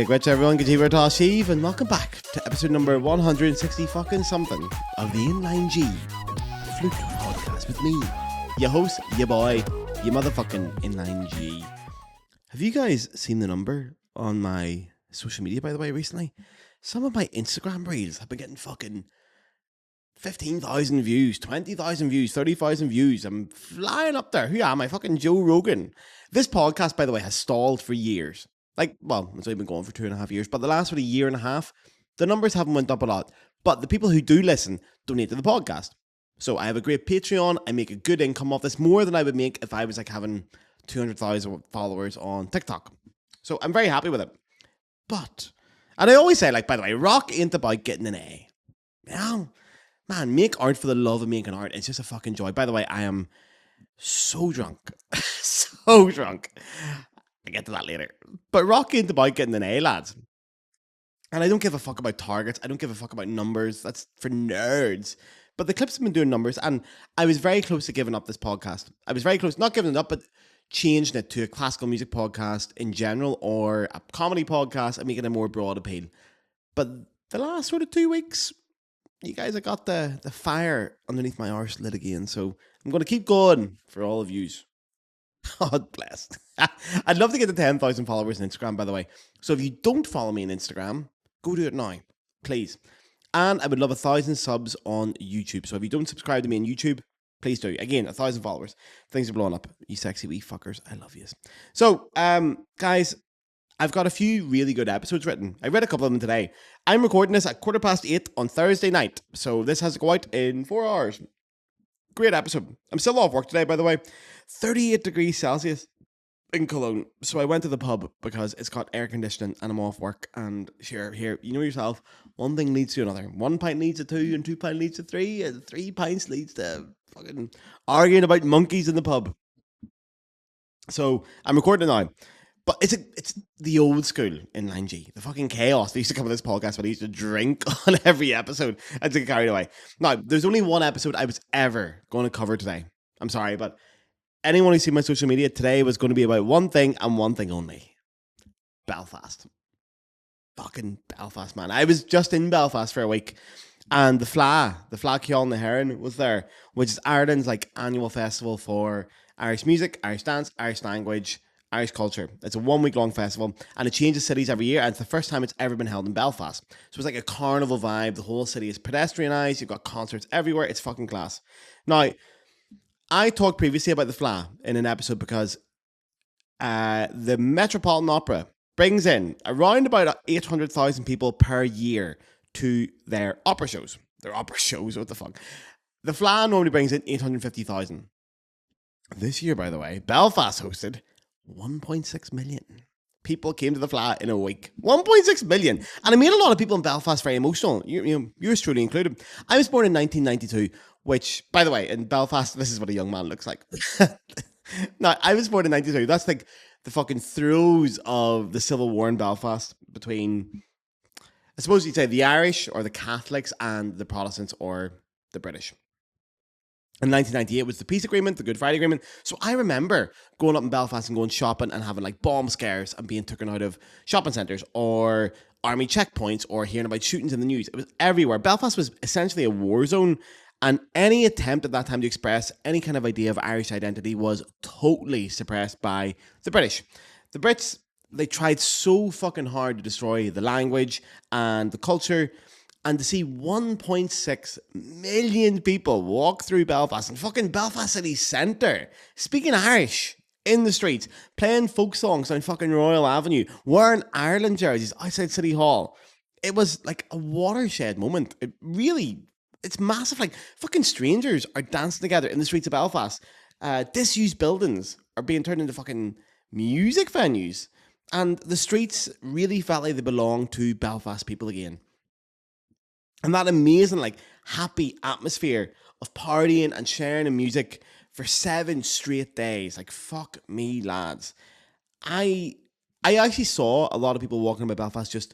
Great everyone, good evening, Eve, and welcome back to episode number 160 fucking something of the Inline G Flute podcast with me, your host, your boy, your motherfucking Inline G. Have you guys seen the number on my social media, by the way, recently? Some of my Instagram reels have been getting fucking 15,000 views, 20,000 views, 30,000 views. I'm flying up there. Who am I? Fucking Joe Rogan. This podcast, by the way, has stalled for years. It's only been going for 2.5 years, but the last sort of year and a half, the numbers haven't went up a lot. But the people who do listen donate to the podcast. So I have a great Patreon. I make a good income off this, more than I would make if I was having 200,000 followers on TikTok. So I'm very happy with it. But, and I always say, by the way, rock ain't about getting an A. You know, make art for the love of making art. It's just a fucking joy. By the way, I am so drunk. So drunk. I'll get to that later. But rock ain't about getting an A, lads. And I don't give a fuck about targets. I don't give a fuck about numbers. That's for nerds. But the clips have been doing numbers, and I was very close to giving up this podcast. I was very close, not giving it up, but changing it to a classical music podcast in general, or a comedy podcast, and making a more broad appeal. But the last sort of 2 weeks, you guys have got the fire underneath my arse lit again. So I'm going to keep going for all of yous. God bless. I'd love to get to 10,000 followers on Instagram, by the way. So if you don't follow me on Instagram, go do it now, please. And I would love 1,000 subs on YouTube. So if you don't subscribe to me on YouTube, please do. Again, 1,000 followers. Things are blowing up. You sexy wee fuckers. I love you. So, guys, I've got a few really good episodes written. I read a couple of them today. I'm recording this at 8:15 on Thursday night. So this has to go out in 4 hours. Great episode. I'm still off work today, by the way. 38 degrees Celsius in Cologne. So I went to the pub because it's got air conditioning and I'm off work. And sure, here, you know yourself, one thing leads to another. 1 pint leads to 2 and 2 pints leads to 3 and 3 pints leads to fucking arguing about monkeys in the pub. So I'm recording now. But it's the old school Inline G. The fucking chaos. They used to come on this podcast, but I used to drink on every episode and to get carried away. Now, there's only one episode I was ever going to cover today. I'm sorry, but anyone who's seen my social media, today was going to be about one thing and one thing only. Belfast. Fucking Belfast, man. I was just in Belfast for a week, and the Fleadh Cheoil and the hÉireann was there, which is Ireland's annual festival for Irish music, Irish dance, Irish language, Irish culture. It's a 1 week long festival, and it changes cities every year, and it's the first time it's ever been held in Belfast. So it's like a carnival vibe. The whole city is pedestrianised. You've got concerts everywhere. It's fucking class. Now, I talked previously about the Fleadh in an episode because the Metropolitan Opera brings in around about 800,000 people per year to their opera shows. What the fuck? The Fleadh normally brings in 850,000. This year, by the way, Belfast hosted 1.6 million. People came to the Fleadh in a week. 1.6 million. And it made a lot of people in Belfast very emotional. Yours truly included. I was born in 1992, which, by the way, in Belfast, this is what a young man looks like. Now, I was born in 92. That's the fucking throes of the Civil War in Belfast between, I suppose you'd say, the Irish or the Catholics and the Protestants or the British. In 1998 was the peace agreement, the Good Friday Agreement. So I remember going up in Belfast and going shopping and having bomb scares and being taken out of shopping centres or army checkpoints or hearing about shootings in the news. It was everywhere. Belfast was essentially a war zone, and any attempt at that time to express any kind of idea of Irish identity was totally suppressed by the British. The Brits, they tried so fucking hard to destroy the language and the culture. And to see 1.6 million people walk through Belfast and fucking Belfast city centre, speaking Irish in the streets, playing folk songs on fucking Royal Avenue, wearing Ireland jerseys outside City Hall. It was like a watershed moment. It's massive. Fucking strangers are dancing together in the streets of Belfast. Disused buildings are being turned into fucking music venues. And the streets really felt like they belonged to Belfast people again. And that amazing, happy atmosphere of partying and sharing and music for 7 straight days. Fuck me, lads. I actually saw a lot of people walking about Belfast just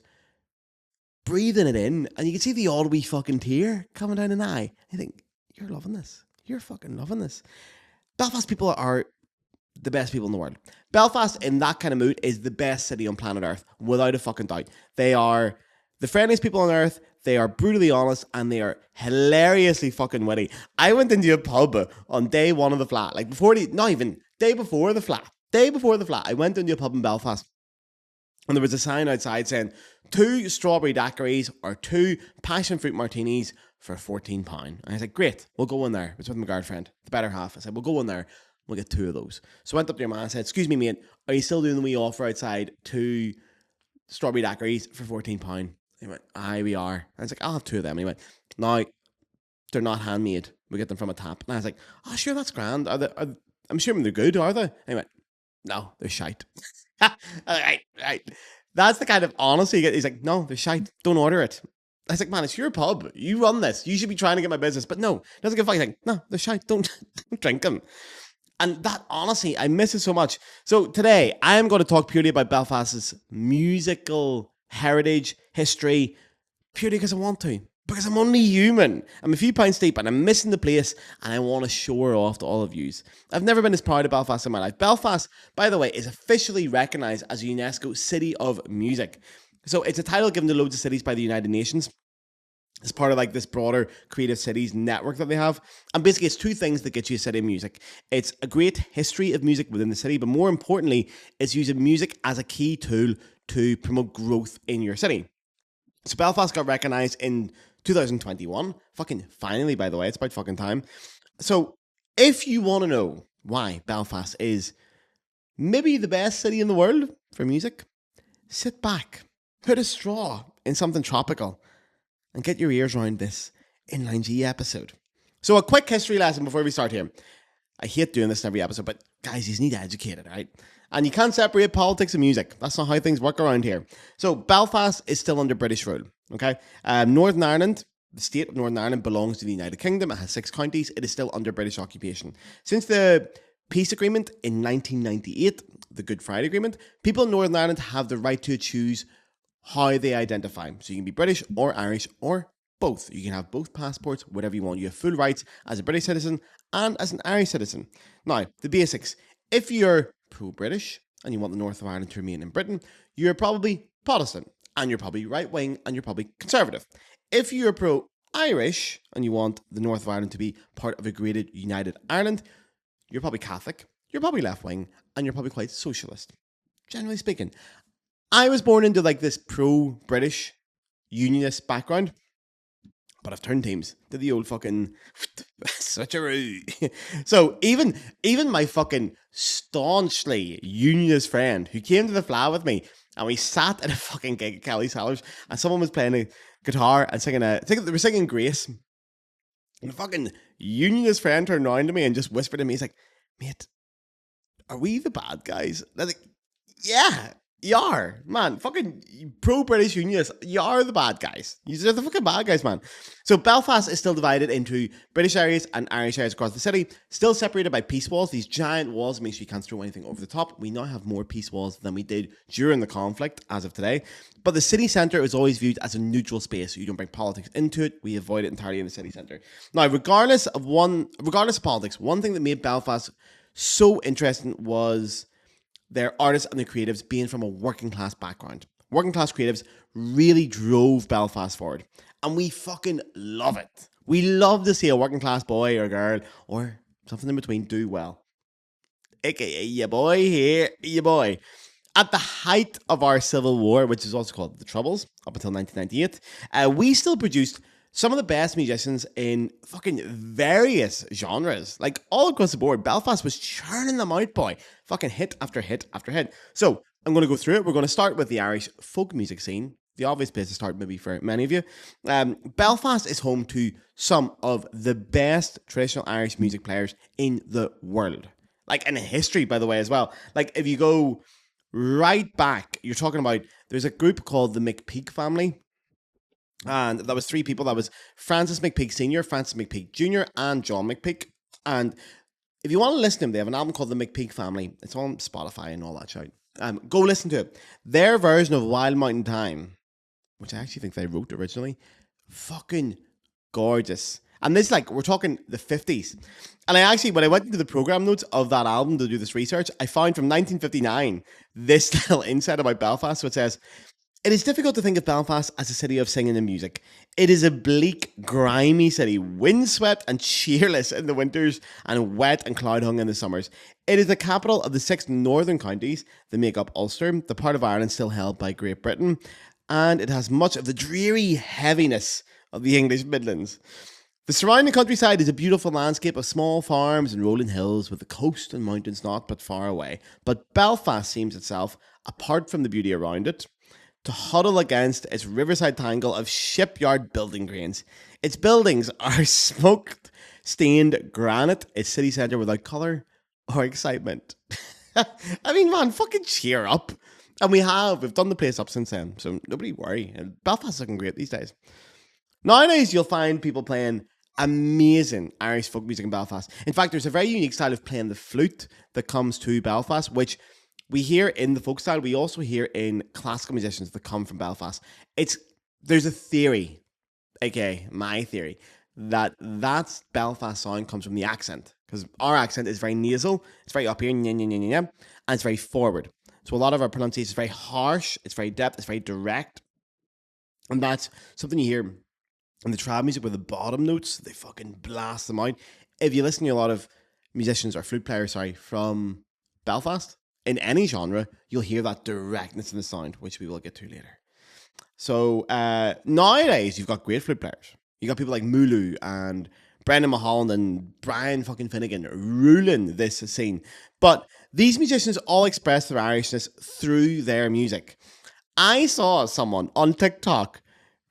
breathing it in, and you can see the odd wee fucking tear coming down an eye. You think, you're loving this. You're fucking loving this. Belfast people are the best people in the world. Belfast, in that kind of mood, is the best city on planet Earth, without a fucking doubt. They are the friendliest people on Earth. They are brutally honest, and they are hilariously fucking witty. I went into a pub on day one of the flat, like day before the flat. Day before the flat, I went into a pub in Belfast, and there was a sign outside saying 2 strawberry daiquiris or 2 passion fruit martinis for £14. And I was like, great, we'll go in there. It's with my girlfriend, the better half. I said, we'll go in there, we'll get 2 of those. So I went up to your man and said, excuse me, mate, are you still doing the wee offer outside 2 strawberry daiquiris for £14? He went, aye, we are. I was like, I'll have 2 of them. And he went, no, they're not handmade. We get them from a tap. And I was like, oh, sure, that's grand. I'm assuming they're good, are they? And he went, no, they're shite. Right. That's the kind of honesty you get. He's like, no, they're shite. Don't order it. I was like, man, it's your pub. You run this. You should be trying to get my business. But no, doesn't give a fuck. He's like, no, they're shite. Don't drink them. And that, honestly, I miss it so much. So today, I am going to talk purely about Belfast's musical heritage, history, purely because I want to. Because I'm only human. I'm a few pints deep and I'm missing the place, and I want to show her off to all of yous. I've never been as proud of Belfast in my life. Belfast, by the way, is officially recognised as a UNESCO City of Music. So it's a title given to loads of cities by the United Nations. It's part of like this broader creative cities network that they have. And basically it's 2 things that get you a city of music. It's a great history of music within the city, but more importantly, it's using music as a key tool to promote growth in your city. So Belfast got recognised in 2021. Fucking finally, by the way. It's about fucking time. So if you want to know why Belfast is maybe the best city in the world for music, sit back, put a straw in something tropical, and get your ears around this Inline G episode. So a quick history lesson before we start here. I hate doing this in every episode, but guys, you need to educate it, right? And you can't separate politics and music. That's not how things work around here. So Belfast is still under British rule, okay? Northern Ireland, the state of Northern Ireland, belongs to the United Kingdom. It has 6 counties. It is still under British occupation. Since the peace agreement in 1998, the Good Friday Agreement, people in Northern Ireland have the right to choose how they identify. So you can be British or Irish or both. You can have both passports, whatever you want. You have full rights as a British citizen and as an Irish citizen. Now, the basics. If you're pro-British and you want the north of Ireland to remain in Britain, you're probably Protestant and you're probably right-wing and you're probably conservative. If you're pro-Irish and you want the north of Ireland to be part of a greater united Ireland, you're probably Catholic, you're probably left-wing, and you're probably quite socialist, generally speaking. I was born into like this pro-British unionist background, but I've turned teams to the old fucking switcheroo. So even my fucking staunchly unionist friend who came to the Fleadh with me, and we sat at a fucking gig at Kelly Sellers, and someone was playing a guitar and singing they were singing Grace. And the fucking unionist friend turned around to me and just whispered to me, he's like, mate, are we the bad guys? And I was like, yeah. You are, man. Fucking pro-British unionists. You are the bad guys. You're the fucking bad guys, man. So Belfast is still divided into British areas and Irish areas across the city. Still separated by peace walls. These giant walls make sure you can't throw anything over the top. We now have more peace walls than we did during the conflict as of today. But the city centre is always viewed as a neutral space. So you don't bring politics into it. We avoid it entirely in the city centre. Now, regardless of politics, one thing that made Belfast so interesting was their artists and their creatives being from a working class background. Working class creatives really drove Belfast forward. And we fucking love it. We love to see a working class boy or girl or something in between do well. AKA your boy here, your boy. At the height of our Civil War, which is also called the Troubles, up until 1998, we still produced some of the best musicians in fucking various genres. Like all across the board, Belfast was churning them out, boy. Fucking hit after hit after hit. So I'm going to go through it. We're going to start with the Irish folk music scene. The obvious place to start maybe for many of you. Belfast is home to some of the best traditional Irish music players in the world. Like in history, by the way, as well. Like if you go right back, you're talking about, there's a group called the McPeak family. And that was 3 people. That was Francis McPeak Sr., Francis McPeak Jr., and John McPeak. And if you want to listen to them, they have an album called The McPeak Family. It's on Spotify and all that shit. Go listen to it. Their version of Wild Mountain Time which I actually think they wrote originally. Fucking gorgeous. And this, like, we're talking the 50s. And I actually, when I went into the program notes of that album to do this research, I found from 1959 this little insight about Belfast, which says, it is difficult to think of Belfast as a city of singing and music. It is a bleak, grimy city, windswept and cheerless in the winters and wet and cloud-hung in the summers. It is the capital of the 6 northern counties that make up Ulster, the part of Ireland still held by Great Britain, and it has much of the dreary heaviness of the English Midlands. The surrounding countryside is a beautiful landscape of small farms and rolling hills with the coast and mountains not but far away. But Belfast seems itself, apart from the beauty around it, to huddle against its riverside tangle of shipyard building cranes. Its buildings are smoke-stained granite, its city centre without colour or excitement. I mean, man, fucking cheer up. And we've done the place up since then, so nobody worry. Belfast is looking great these days. Nowadays, you'll find people playing amazing Irish folk music in Belfast. In fact, there's a very unique style of playing the flute that comes to Belfast, which we hear in the folk style. We also hear in classical musicians that come from Belfast. There's a theory, aka my theory, that Belfast sound comes from the accent, because our accent is very nasal, it's very up here, and it's very forward. So a lot of our pronunciation is very harsh, it's very depth, it's very direct, and that's something you hear in the trad music with the bottom notes. They fucking blast them out. If you listen to a lot of musicians or flute players, from Belfast, in any genre, you'll hear that directness in the sound, which we will get to later. So nowadays, you've got great flute players. You got people like Mulu and Brendan Mulholland and Brian fucking Finnegan ruling this scene. But these musicians all express their Irishness through their music. I saw someone on TikTok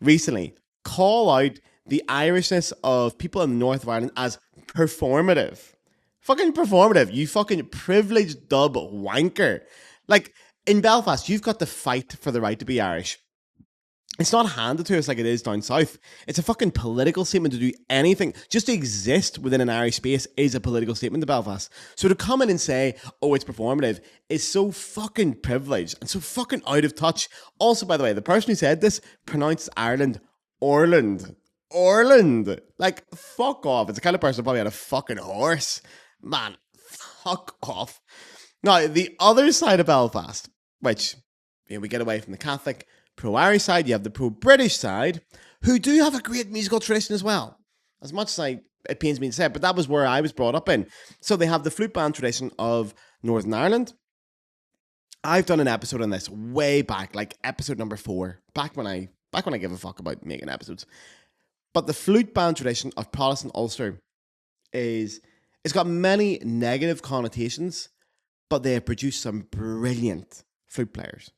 recently call out the Irishness of people in the north of Ireland as performative. Fucking performative, you fucking privileged dub wanker. Like, in Belfast, you've got to fight for the right to be Irish. It's not handed to us like it is down south. It's a fucking political statement to do anything. Just to exist within an Irish space is a political statement to Belfast. So to come in and say, oh, it's performative, is so fucking privileged and so fucking out of touch. Also, by the way, the person who said this pronounced Ireland Orland. Orland. Like, fuck off. It's the kind of person who probably had a fucking horse. Man, fuck off. Now, the other side of Belfast, which we get away from the Catholic pro-Irish side, you have the pro-British side, who do have a great musical tradition as well. As much as it pains me to say it, but that was where I was brought up in. So they have the flute band tradition of Northern Ireland. I've done an episode on this way back, like episode number 4, back when I give a fuck about making episodes. But the flute band tradition of Protestant Ulster it's got many negative connotations, but they have produced some brilliant flute players.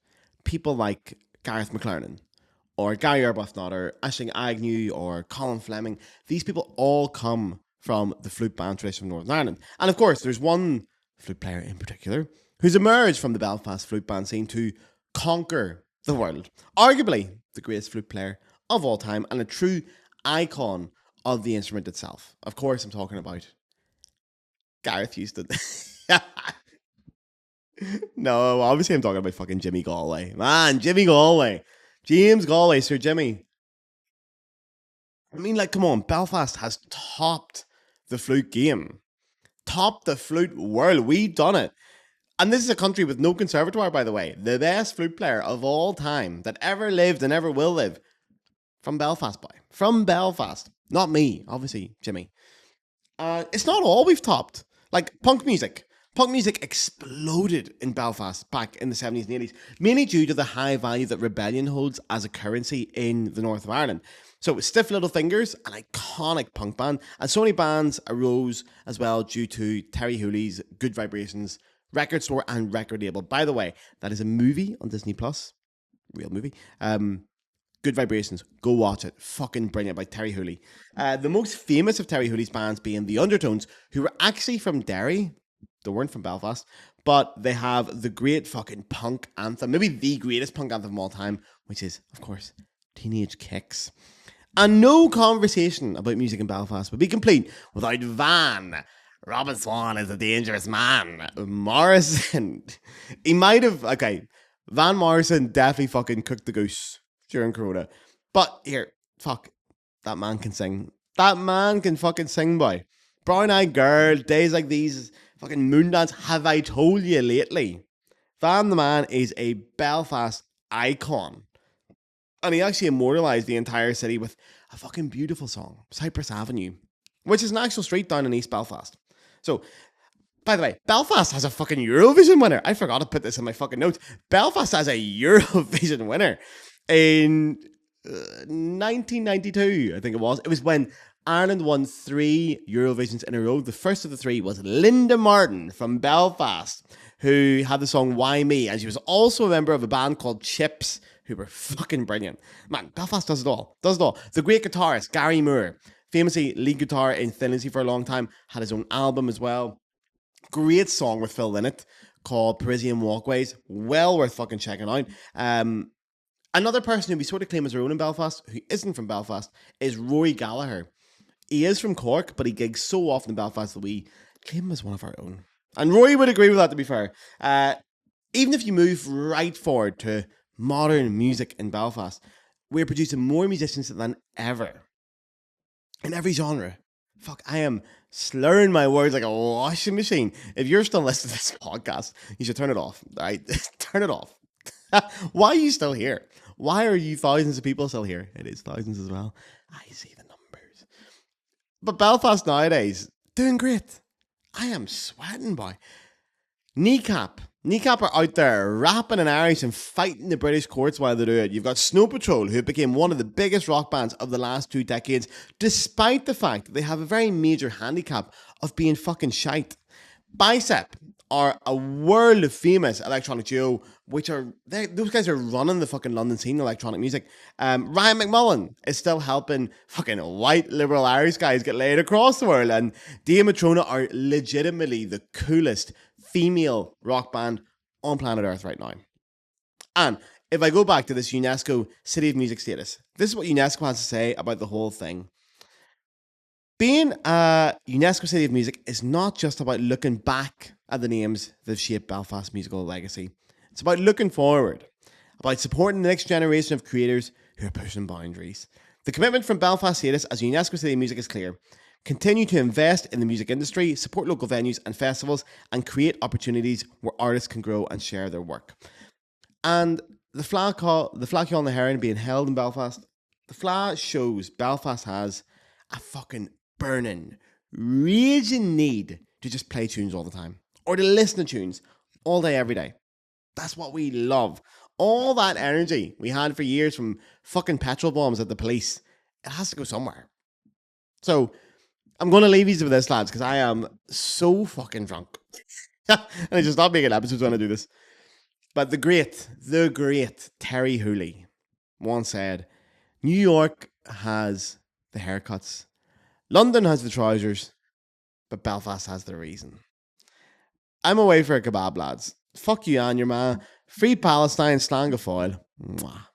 People like Gareth McLernan, or Gary Arbuthnot, or Aisling Agnew, or Colin Fleming. These people all come from the flute band tradition of Northern Ireland. And of course, there's one flute player in particular who's emerged from the Belfast flute band scene to conquer the world. Arguably the greatest flute player of all time and a true icon of the instrument itself. Of course, I'm talking about Gareth Houston. No, obviously I'm talking about fucking Jimmy Galway. Man, Jimmy Galway. James Galway, Sir Jimmy. I mean, like, come on. Belfast has topped the flute game. Topped the flute world. We've done it. And this is a country with no conservatoire, by the way. The best flute player of all time that ever lived and ever will live. From Belfast, boy. From Belfast. Not me, obviously, Jimmy. It's not all we've topped. Like, punk music. Punk music exploded in Belfast back in the 70s and 80s, mainly due to the high value that rebellion holds as a currency in the north of Ireland. So Stiff Little Fingers, an iconic punk band, and so many bands arose as well due to Terry Hooley's Good Vibrations record store and record label. By the way, that is a movie on Disney Plus, real movie. Good Vibrations, go watch it. Fucking brilliant by Terry Hooley. The most famous of Terry Hooley's bands being the Undertones, who were actually from Derry. They weren't from Belfast, but they have the great fucking punk anthem, maybe the greatest punk anthem of all time, which is, of course, Teenage Kicks. And no conversation about music in Belfast would be complete without Van. Robin Swan is a dangerous man. Morrison. Van Morrison definitely fucking cooked the goose. during Corona. But here, fuck, that man can sing. That man can fucking sing, boy. Brown Eyed Girl, Days Like These, fucking Moondance. Have I told you lately? Van the man is a Belfast icon. And he actually immortalised the entire city with a fucking beautiful song, Cypress Avenue, which is an actual street down in East Belfast. So, by the way, Belfast has a fucking Eurovision winner. I forgot to put this in my fucking notes. Belfast has a Eurovision winner in 1992, I think it was. It was when Ireland won 3 Eurovisions in a row. The first of the 3 was Linda Martin from Belfast, who had the song Why Me? And she was also a member of a band called Chips, who were fucking brilliant. Man, Belfast does it all. Does it all. The great guitarist, Gary Moore, famously lead guitar in Thin Lizzy for a long time, had his own album as well. Great song with Phil Lynott called Parisian Walkways. Well worth fucking checking out. Another person who we sort of claim as our own in Belfast, who isn't from Belfast, is Rory Gallagher. He is from Cork, but he gigs so often in Belfast that we claim him as one of our own. And Rory would agree with that, to be fair. Even if you move right forward to modern music in Belfast, we're producing more musicians than ever. In every genre. Fuck, I am slurring my words like a washing machine. If you're still listening to this podcast, you should turn it off. All right? Turn it off. Why are you still here? Why are you thousands of people still here? It is thousands as well. I see the numbers. But Belfast nowadays, doing great. I am sweating, boy. Kneecap. Kneecap are out there rapping in Irish and fighting the British courts while they do it. You've got Snow Patrol, who became one of the biggest rock bands of the last 2 decades, despite the fact that they have a very major handicap of being fucking shite. Bicep are a world famous electronic duo, those guys are running the fucking London scene in electronic music. Ryan McMullen is still helping fucking white liberal Irish guys get laid across the world, and Dia Matrona are legitimately the coolest female rock band on planet Earth right now. And if I go back to this UNESCO City of Music status, this is what UNESCO has to say about the whole thing. Being a UNESCO City of Music is not just about looking back at the names that have shaped Belfast's musical legacy. It's about looking forward, about supporting the next generation of creators who are pushing boundaries. The commitment from Belfast status as UNESCO City of Music is clear. Continue to invest in the music industry, support local venues and festivals, and create opportunities where artists can grow and share their work. And the Fleadh Cheoil and the hÉireann being held in Belfast, the Fleadh shows Belfast has a fucking burning, raging need to just play tunes all the time. Or to listen to tunes all day, every day. That's what we love. All that energy we had for years from fucking petrol bombs at the police, it has to go somewhere. So, I'm going to leave you with this, lads, because I am so fucking drunk. And I just stop making episodes when I do this. But the great Terry Hooley once said, New York has the haircuts, London has the trousers, but Belfast has the reason. I'm away for a kebab, lads. Fuck you and your man. Free Palestine, Slán go fóill. Mwah.